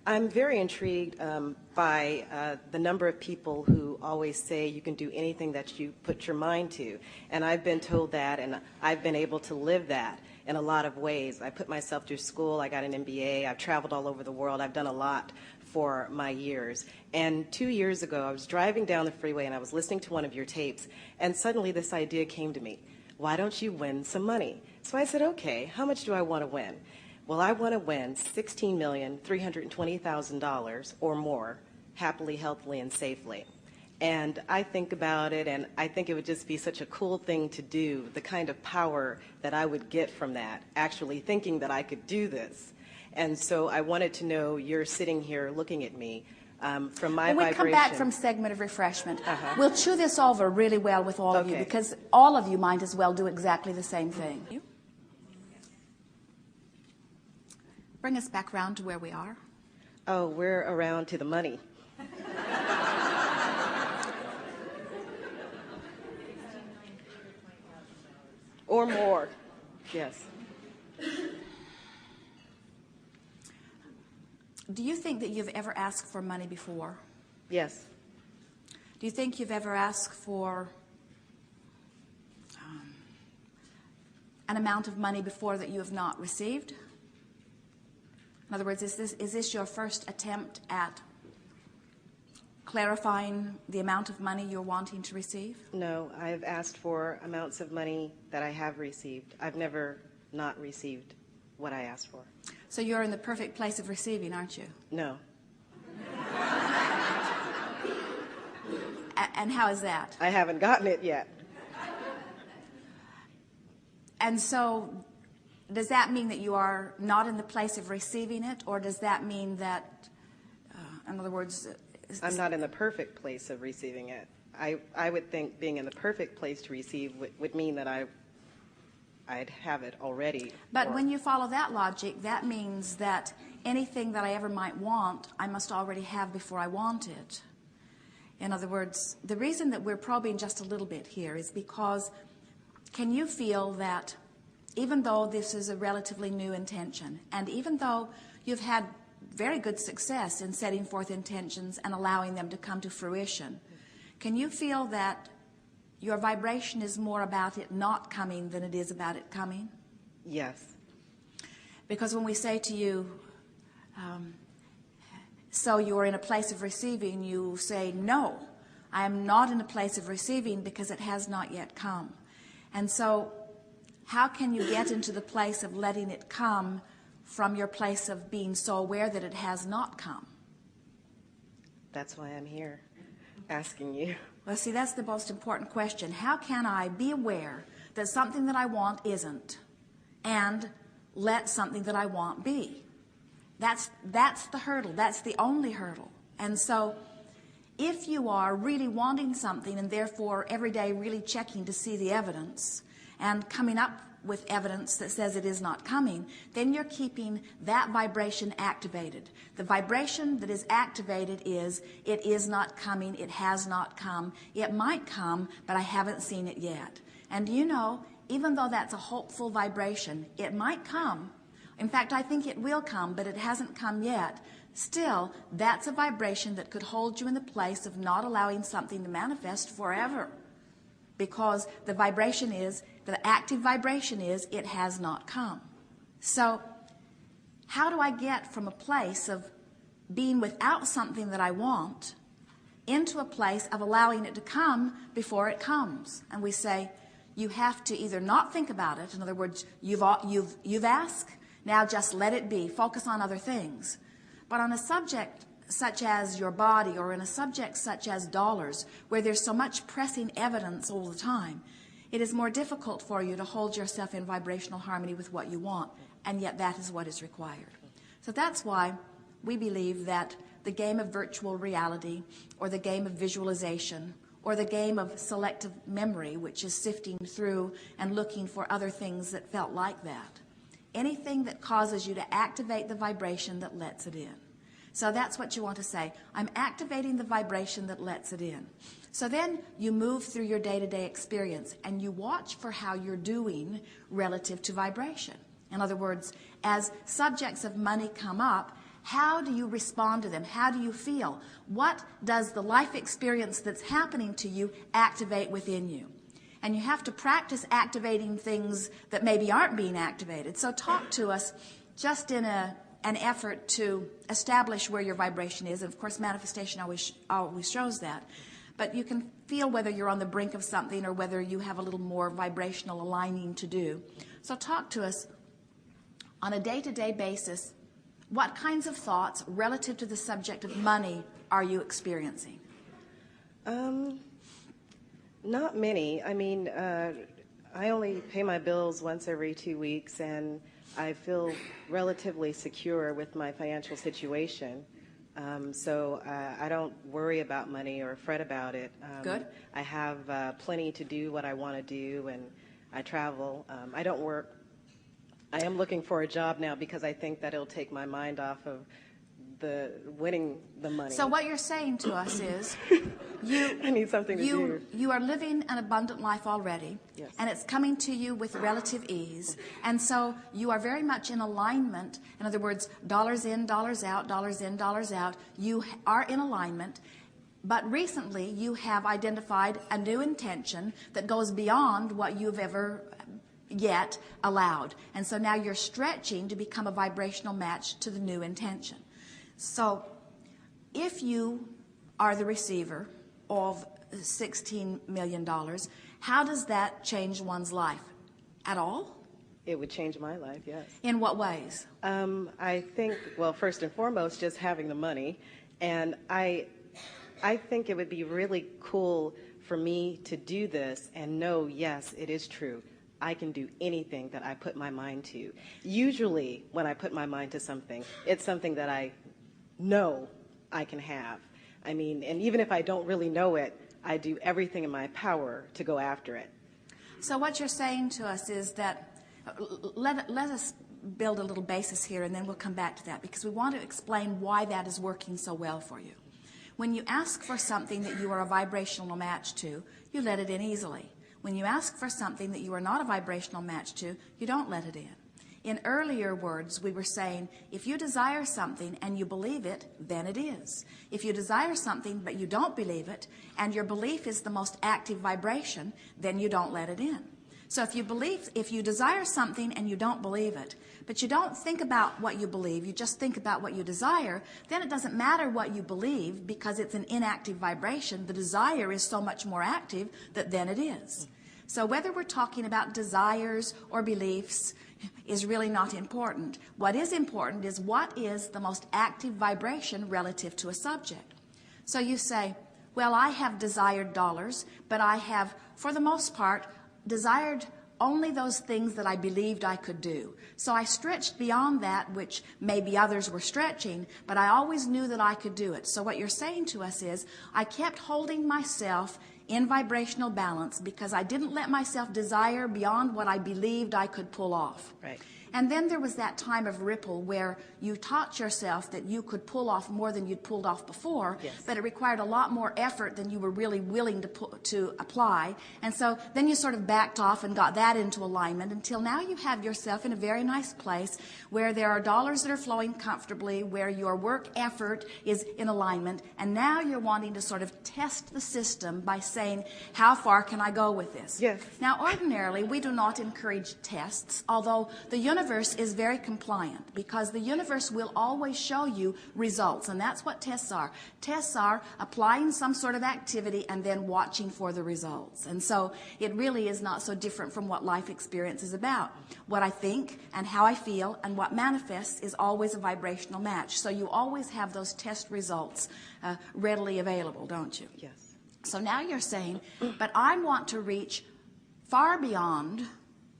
I'm very intrigued by the number of people who always say you can do anything that you put your mind to. And I've been told that, and I've been able to live that in a lot of ways. I put myself through school. I got an MBA. I've traveled all over the world. I've done a lot for my years. And 2 years ago, I was driving down the freeway, and I was listening to one of your tapes, and suddenly this idea came to me. Why don't you win some money? So I said, okay, how much do I want to win? Well, I want to win $16,320,000 or more, happily, healthily, and safely. And I think about it, and I think it would just be such a cool thing to do, the kind of power that I would get from that, actually thinking that I could do this. And so I wanted to know, you're sitting here looking at me, from my when we vibration. come back from segment of refreshment, we'll chew this over really well with all of you, because all of you might as well do exactly the same thing. Bring us back around to where we are. Oh, we're around to the money. Or more, yes. Do you think that you've ever asked for money before? Yes. Do you think you've ever asked for an amount of money before that you have not received? In other words, is this your first attempt at clarifying the amount of money you're wanting to receive? No, I've asked for amounts of money that I have received. I've never not received what I asked for. So you're in the perfect place of receiving, aren't you? No. And how is that? I haven't gotten it yet. And so does that mean that you are not in the place of receiving it, or does that mean that, in other words... I'm not in the perfect place of receiving it. I would think being in the perfect place to receive would mean that I'd have it already. But when you follow that logic, that means that anything that I ever might want, I must already have before I want it. In other words, the reason that we're probing just a little bit here is because can you feel that even though this is a relatively new intention, and even though you've had very good success in setting forth intentions and allowing them to come to fruition, can you feel that your vibration is more about it not coming than it is about it coming? Yes. Because when we say to you, so you're in a place of receiving, you say, no, I am not in a place of receiving because it has not yet come. And so how can you get into the place of letting it come from your place of being so aware that it has not come? That's why I'm here, asking you. Well, see, that's the most important question. How can I be aware that something that I want isn't, and let something that I want be? That's the hurdle. That's the only hurdle. And so if you are really wanting something and therefore every day really checking to see the evidence and coming up with evidence that says it is not coming, then you're keeping that vibration activated. The vibration that is activated is, it is not coming, it has not come, it might come, but I haven't seen it yet. And you know, even though that's a hopeful vibration, it might come. In fact, I think it will come, but it hasn't come yet. Still, that's a vibration that could hold you in the place of not allowing something to manifest forever. Because the vibration is, the active vibration is, it has not come. So how do I get from a place of being without something that I want into a place of allowing it to come before it comes? And we say, you have to either not think about it, in other words, you've asked, now just let it be, focus on other things. But on a subject such as your body, or in a subject such as dollars, where there's so much pressing evidence all the time, it is more difficult for you to hold yourself in vibrational harmony with what you want, and yet that is what is required. So that's why we believe that the game of virtual reality, or the game of visualization, or the game of selective memory, which is sifting through and looking for other things that felt like that, anything that causes you to activate the vibration that lets it in. So that's what you want to say. I'm activating the vibration that lets it in. So then you move through your day-to-day experience and you watch for how you're doing relative to vibration. In other words, as subjects of money come up, How do you respond to them? How do you feel? What does the life experience that's happening to you activate within you? And you have to practice activating things that maybe aren't being activated. So talk to us just in an effort to establish where your vibration is. And of course, manifestation always shows that. But you can feel whether you're on the brink of something or whether you have a little more vibrational aligning to do. So talk to us on a day-to-day basis. What kinds of thoughts relative to the subject of money are you experiencing? Not many. I mean, I only pay my bills once every 2 weeks, and I feel relatively secure with my financial situation. So I don't worry about money or fret about it. Good. I have plenty to do what I want to do, and I travel. I don't work. I am looking for a job now because I think that it'll take my mind off of the winning the money. So what you're saying to us is I need something to do. You are living an abundant life already, yes, and it's coming to you with relative ease. And so you are very much in alignment. In other words, dollars in, dollars out, dollars in, dollars out. You are in alignment. But recently you have identified a new intention that goes beyond what you've ever yet allowed. And so now you're stretching to become a vibrational match to the new intention. So if you are the receiver of $16 million, how does that change one's life? At all? It would change my life, yes. In what ways? I think, well, first and foremost, just having the money. And I think it would be really cool for me to do this and know, yes, it is true. I can do anything that I put my mind to. Usually, when I put my mind to something, it's something that I know I can have. I mean, and even if I don't really know it, I do everything in my power to go after it. So what you're saying to us is that, let us build a little basis here, and then we'll come back to that, because we want to explain why that is working so well for you. When you ask for something that you are a vibrational match to, you let it in easily. When you ask for something that you are not a vibrational match to, you don't let it in. In earlier words, we were saying, if you desire something and you believe it, then it is. If you desire something but you don't believe it, and your belief is the most active vibration, then you don't let it in. So if you desire something and you don't believe it, but you don't think about what you believe, you just think about what you desire, then it doesn't matter what you believe because it's an inactive vibration. The desire is so much more active that then it is. So whether we're talking about desires or beliefs is really not important. What is important is what is the most active vibration relative to a subject. So you say, well, I have desired dollars, but I have, for the most part, desired only those things that I believed I could do. So I stretched beyond that, which maybe others were stretching, but I always knew that I could do it. So what you're saying to us is, I kept holding myself in vibrational balance because I didn't let myself desire beyond what I believed I could pull off. Right. And then there was that time of ripple where you taught yourself that you could pull off more than you'd pulled off before, yes, but it required a lot more effort than you were really willing to apply. And so then you sort of backed off and got that into alignment until now you have yourself in a very nice place where there are dollars that are flowing comfortably, where your work effort is in alignment, and now you're wanting to sort of test the system by saying, how far can I go with this? Yes. Now, ordinarily, we do not encourage tests, although the universe is very compliant because the universe will always show you results, and that's what tests are. Tests are applying some sort of activity and then watching for the results. And so it really is not so different from what life experience is about. What I think and how I feel and what manifests is always a vibrational match. So you always have those test results readily available, don't you? Yes. So now you're saying, but I want to reach far beyond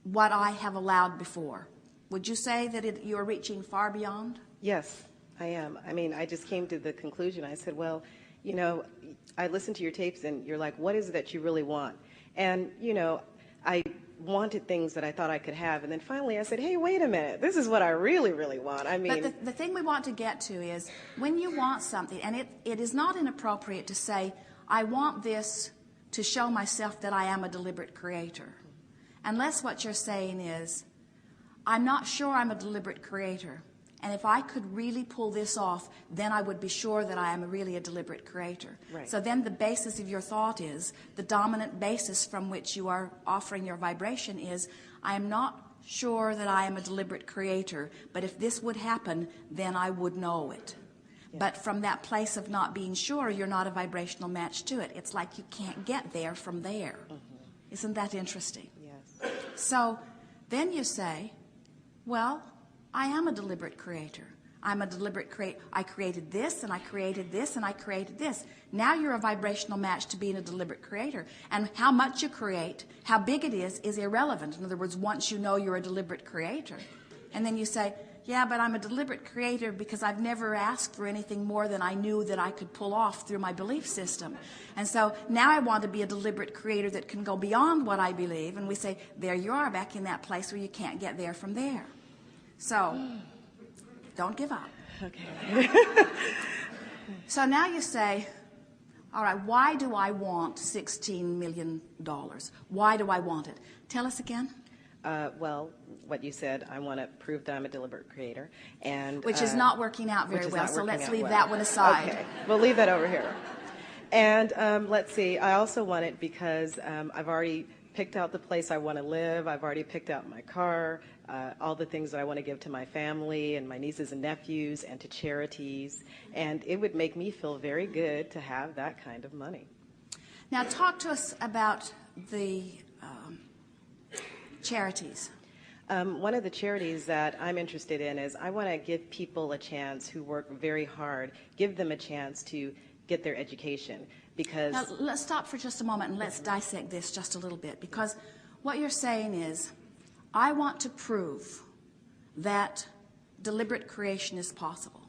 what I have allowed before. Would you say that you're reaching far beyond? Yes, I am. I mean, I just came to the conclusion. I said, well, you know, I listened to your tapes and you're like, what is it that you really want? And, you know, I wanted things that I thought I could have. And then finally I said, hey, wait a minute. This is what I really, really want. I mean, but the thing we want to get to is when you want something, and it is not inappropriate to say, I want this to show myself that I am a deliberate creator. Unless what you're saying is, I'm not sure I'm a deliberate creator, And if I could really pull this off, then I would be sure that I am really a deliberate creator. Right. So then the basis of your thought is, the dominant basis from which you are offering your vibration is, I am not sure that I am a deliberate creator, but if this would happen, then I would know it. Yeah. But from that place of not being sure, you're not a vibrational match to it. It's like you can't get there from there. Isn't that interesting? Yes. So then you say, well, I am a deliberate creator. I'm a deliberate creator. I created this, and I created this, and I created this. Now you're a vibrational match to being a deliberate creator. And how much you create, how big it is irrelevant. In other words, once you know you're a deliberate creator. And then you say, yeah, but I'm a deliberate creator because I've never asked for anything more than I knew that I could pull off through my belief system. And so now I want to be a deliberate creator that can go beyond what I believe. And we say, there you are, back in that place where you can't get there from there. So don't give up. Okay. So now you say, all right, why do I want $16 million? Why do I want it? Tell us again. Well, what you said, I want to prove that I'm a deliberate creator. And which is not working out very well, so let's leave that one aside. Okay, we'll leave that over here. And let's see, I also want it because I've already picked out the place I want to live. I've already picked out my car, all the things that I want to give to my family and my nieces and nephews and to charities. And it would make me feel very good to have that kind of money. Now talk to us about the charities. One of the charities that I'm interested in is I want to give people a chance who work very hard, give them a chance to get their education. Because now, let's stop for just a moment and let's dissect this just a little bit, because what you're saying is, I want to prove that deliberate creation is possible.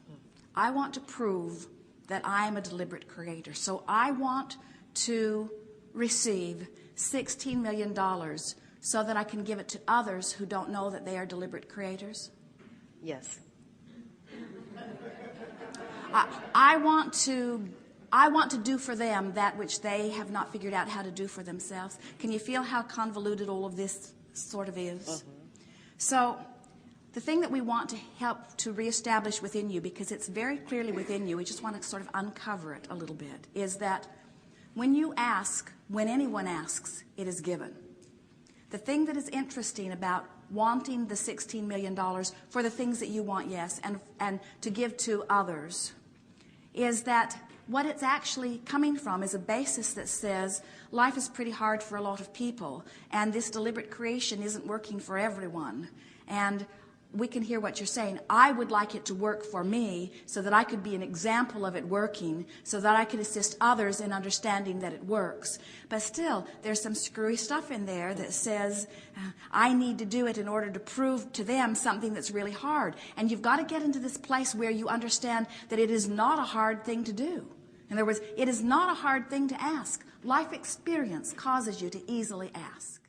I want to prove that I am a deliberate creator. So I want to receive $16 million so that I can give it to others who don't know that they are deliberate creators? Yes. I want to do for them that which they have not figured out how to do for themselves. Can you feel how convoluted all of this sort of is? So the thing that we want to help to reestablish within you, because it's very clearly within you, we just want to sort of uncover it a little bit, is that when you ask, when anyone asks, it is given. The thing that is interesting about wanting the $16 million for the things that you want, yes, and to give to others, is that what it's actually coming from is a basis that says life is pretty hard for a lot of people, and this deliberate creation isn't working for everyone. And we can hear what you're saying. I would like it to work for me so that I could be an example of it working, so that I could assist others in understanding that it works. But still, there's some screwy stuff in there that says, I need to do it in order to prove to them something that's really hard. And you've got to get into this place where you understand that it is not a hard thing to do. In other words, it is not a hard thing to ask. Life experience causes you to easily ask.